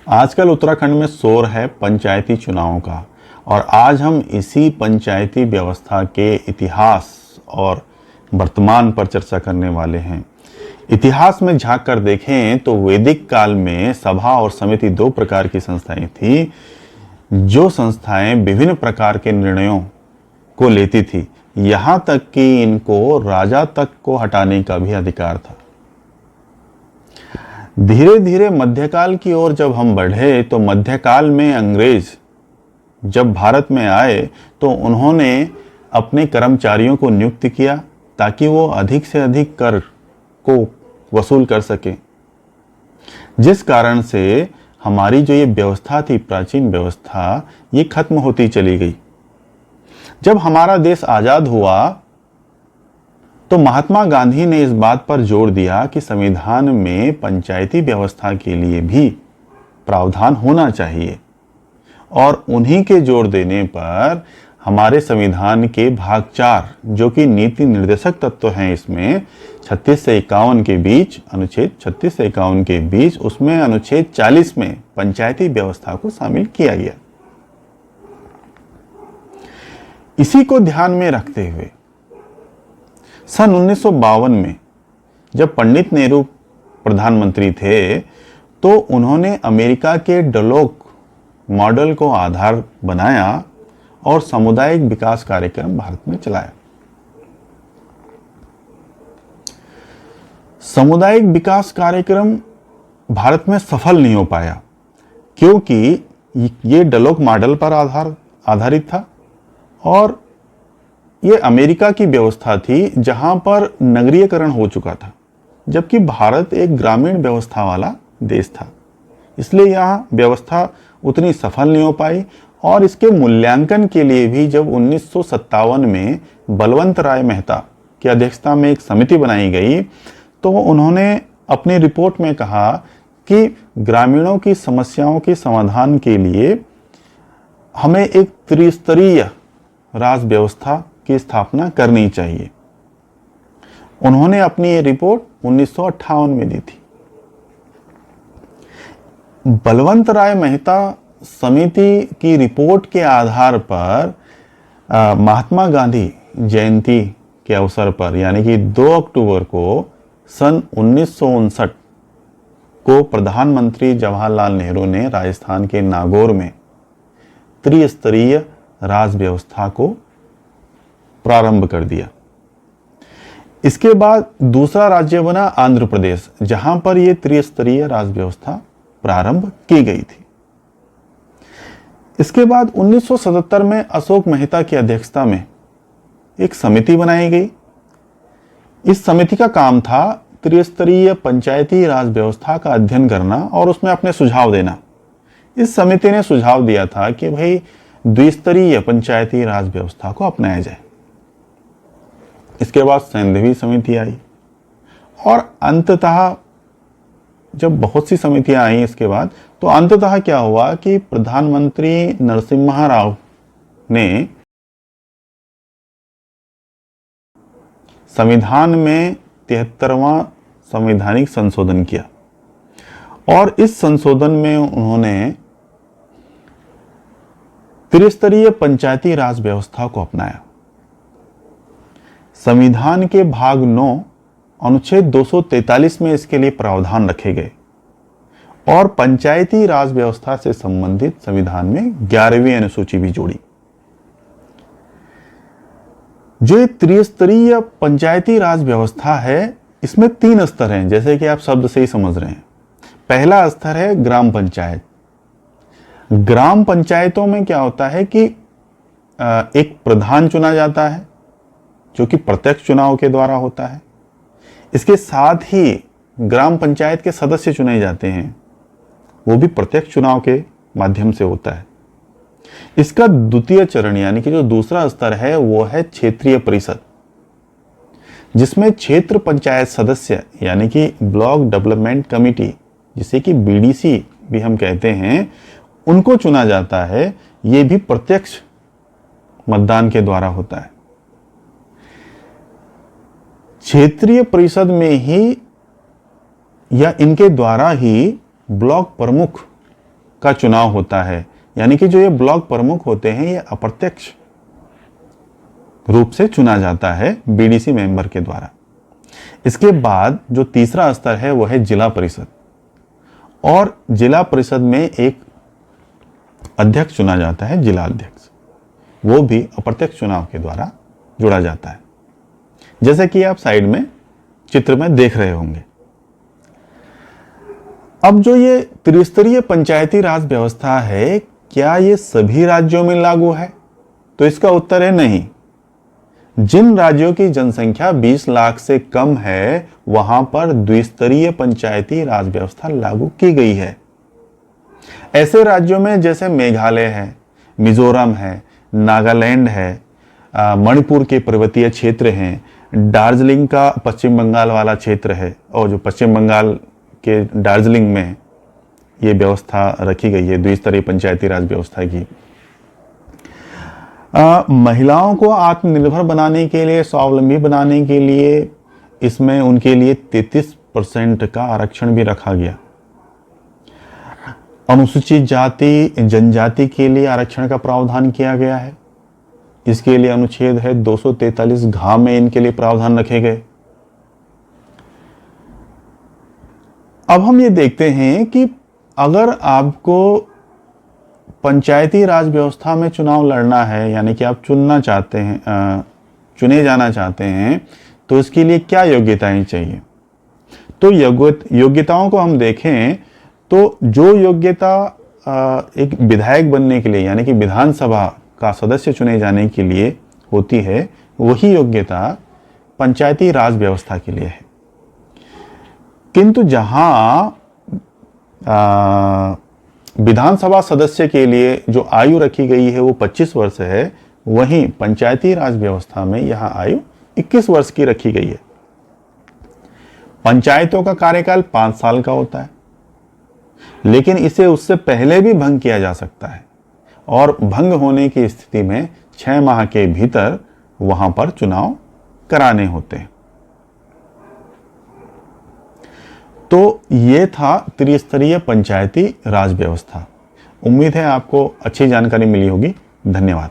आजकल उत्तराखंड में शोर है पंचायती चुनावों का और आज हम इसी पंचायती व्यवस्था के इतिहास और वर्तमान पर चर्चा करने वाले हैं। इतिहास में झांक कर देखें तो वैदिक काल में सभा और समिति दो प्रकार की संस्थाएं थी। जो संस्थाएं विभिन्न प्रकार के निर्णयों को लेती थी, यहाँ तक कि इनको राजा तक को हटाने का भी अधिकार था। धीरे धीरे मध्यकाल की ओर जब हम बढ़े तो मध्यकाल में अंग्रेज जब भारत में आए तो उन्होंने अपने कर्मचारियों को नियुक्त किया ताकि वो अधिक से अधिक कर को वसूल कर सके, जिस कारण से हमारी जो ये व्यवस्था थी, प्राचीन व्यवस्था, ये खत्म होती चली गई। जब हमारा देश आजाद हुआ तो महात्मा गांधी ने इस बात पर जोर दिया कि संविधान में पंचायती व्यवस्था के लिए भी प्रावधान होना चाहिए और उन्हीं के जोर देने पर हमारे संविधान के भाग 4 जो कि नीति निर्देशक तत्व हैं, इसमें 36 से 51 के बीच, अनुच्छेद 36 से 51 के बीच, उसमें अनुच्छेद 40 में पंचायती व्यवस्था को शामिल किया गया। इसी को ध्यान में रखते हुए सन 1952 में जब पंडित नेहरू प्रधानमंत्री थे तो उन्होंने अमेरिका के डेलोक मॉडल को आधार बनाया और सामुदायिक विकास कार्यक्रम भारत में चलाया। सामुदायिक विकास कार्यक्रम भारत में सफल नहीं हो पाया क्योंकि ये डेलोक मॉडल पर आधारित था और ये अमेरिका की व्यवस्था थी जहां पर नगरीकरण हो चुका था, जबकि भारत एक ग्रामीण व्यवस्था वाला देश था। इसलिए यहाँ व्यवस्था उतनी सफल नहीं हो पाई और इसके मूल्यांकन के लिए भी जब 1957 में बलवंत राय मेहता की अध्यक्षता में एक समिति बनाई गई तो उन्होंने अपनी रिपोर्ट में कहा कि ग्रामीणों की समस्याओं के समाधान के लिए हमें एक त्रिस्तरीय राज व्यवस्था की स्थापना करनी चाहिए। उन्होंने अपनी ये रिपोर्ट 1958 में दी थी। बलवंत राय मेहता समिति की रिपोर्ट के आधार पर महात्मा गांधी जयंती के अवसर पर यानी कि 2 अक्टूबर को सन 1959 को प्रधानमंत्री जवाहरलाल नेहरू ने राजस्थान के नागौर में त्रिस्तरीय राज व्यवस्था को प्रारंभ कर दिया। इसके बाद दूसरा राज्य बना आंध्र प्रदेश, जहां पर यह त्रिस्तरीय राज व्यवस्था प्रारंभ की गई थी। इसके बाद 1977 में अशोक मेहता की अध्यक्षता में एक समिति बनाई गई। इस समिति का काम था त्रिस्तरीय पंचायती राज व्यवस्था का अध्ययन करना और उसमें अपने सुझाव देना। इस समिति ने सुझाव दिया था कि भाई द्विस्तरीय पंचायती राज व्यवस्था को अपनाया जाए। इसके बाद सैंधवी समिति आई और अंततः जब बहुत सी समितियां आई इसके बाद तो अंततः क्या हुआ कि प्रधानमंत्री नरसिम्हा राव ने संविधान में 73वां संवैधानिक संशोधन किया और इस संशोधन में उन्होंने त्रिस्तरीय पंचायती राज व्यवस्था को अपनाया। संविधान के भाग 9 अनुच्छेद 243 में इसके लिए प्रावधान रखे गए और पंचायती राज व्यवस्था से संबंधित संविधान में 11वीं अनुसूची भी जोड़ी। जो त्रिस्तरीय पंचायती राज व्यवस्था है, इसमें 3 स्तर हैं, जैसे कि आप शब्द से ही समझ रहे हैं। पहला स्तर है ग्राम पंचायत। ग्राम पंचायतों में क्या होता है कि एक प्रधान चुना जाता है जो कि प्रत्यक्ष चुनाव के द्वारा होता है। इसके साथ ही ग्राम पंचायत के सदस्य चुने जाते हैं, वो भी प्रत्यक्ष चुनाव के माध्यम से होता है। इसका द्वितीय चरण यानी कि जो दूसरा स्तर है वो है क्षेत्रीय परिषद, जिसमें क्षेत्र पंचायत सदस्य यानी कि ब्लॉक डेवलपमेंट कमेटी, जिसे कि बीडीसी भी हम कहते हैं, उनको चुना जाता है। ये भी प्रत्यक्ष मतदान के द्वारा होता है। क्षेत्रीय परिषद में ही या इनके द्वारा ही ब्लॉक प्रमुख का चुनाव होता है, यानी कि जो ये ब्लॉक प्रमुख होते हैं ये अप्रत्यक्ष रूप से चुना जाता है बीडीसी मेंबर के द्वारा। इसके बाद जो तीसरा स्तर है वो है जिला परिषद, और जिला परिषद में एक अध्यक्ष चुना जाता है, जिला अध्यक्ष, वो भी अप्रत्यक्ष चुनाव के द्वारा जुड़ा जाता है, जैसे कि आप साइड में चित्र में देख रहे होंगे। अब जो ये त्रिस्तरीय पंचायती राज व्यवस्था है, क्या ये सभी राज्यों में लागू है? तो इसका उत्तर है नहीं। जिन राज्यों की जनसंख्या 20 लाख से कम है वहां पर द्विस्तरीय पंचायती राज व्यवस्था लागू की गई है। ऐसे राज्यों में जैसे मेघालय है, मिजोरम है, नागालैंड है, मणिपुर के पर्वतीय क्षेत्र हैं, दार्जिलिंग का पश्चिम बंगाल वाला क्षेत्र है, और जो पश्चिम बंगाल के दार्जिलिंग में ये व्यवस्था रखी गई है द्विस्तरीय पंचायती राज व्यवस्था की। महिलाओं को आत्मनिर्भर बनाने के लिए, स्वावलंबी बनाने के लिए इसमें उनके लिए 33% का आरक्षण भी रखा गया। अनुसूचित जाति जनजाति के लिए आरक्षण का प्रावधान किया गया है। इसके लिए अनुच्छेद है 243 घ में इनके लिए प्रावधान रखे गए। अब हम ये देखते हैं कि अगर आपको पंचायती राज व्यवस्था में चुनाव लड़ना है, यानी कि आप चुनना चाहते हैं, चुने जाना चाहते हैं, तो इसके लिए क्या योग्यताएं चाहिए? तो योग्यताओं को हम देखें तो जो योग्यता एक विधायक बनने के लिए, यानी कि विधानसभा का सदस्य चुने जाने के लिए होती है, वही योग्यता पंचायती राज व्यवस्था के लिए है। किंतु जहां विधानसभा सदस्य के लिए जो आयु रखी गई है वो 25 वर्ष है, वहीं पंचायती राज व्यवस्था में यहां आयु 21 वर्ष की रखी गई है। पंचायतों का कार्यकाल 5 साल का होता है, लेकिन इसे उससे पहले भी भंग किया जा सकता है, और भंग होने की स्थिति में 6 माह के भीतर वहां पर चुनाव कराने होते हैं। तो ये था त्रिस्तरीय पंचायती राज व्यवस्था। उम्मीद है आपको अच्छी जानकारी मिली होगी। धन्यवाद।